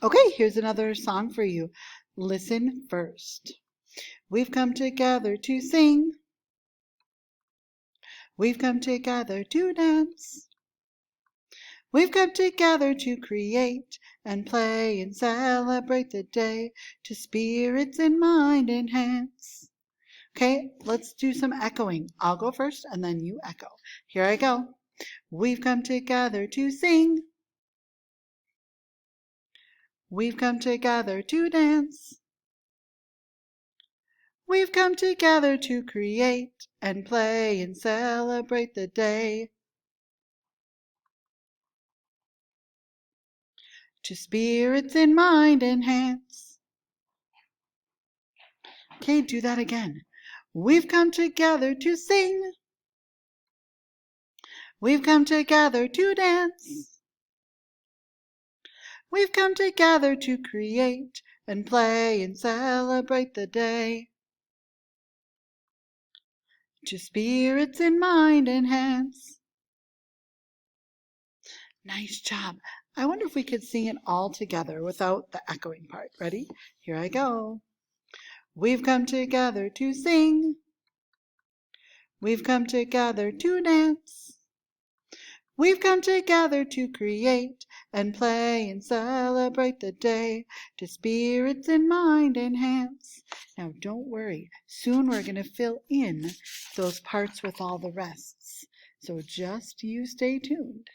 Okay, here's another song for you. Listen first. We've come together to sing. We've come together to dance. We've come together to create and play and celebrate the day, to spirits in mind enhance. Okay, let's do some echoing. I'll go first and then you echo. Here I go. We've come together to sing. We've come together to dance. We've come together to create and play and celebrate the day, to spirits in mind enhance. Okay, do that again. We've come together to sing. We've come together to dance. We've come together to create and play and celebrate the day, to spirits in mind enhance. Nice job. I wonder if we could sing it all together without the echoing part. Ready? Here I go. We've come together to sing. We've come together to dance. We've come together to create and play and celebrate the day, to spirits in mind enhance. Now don't worry, soon we're going to fill in those parts with all the rests. So just you stay tuned.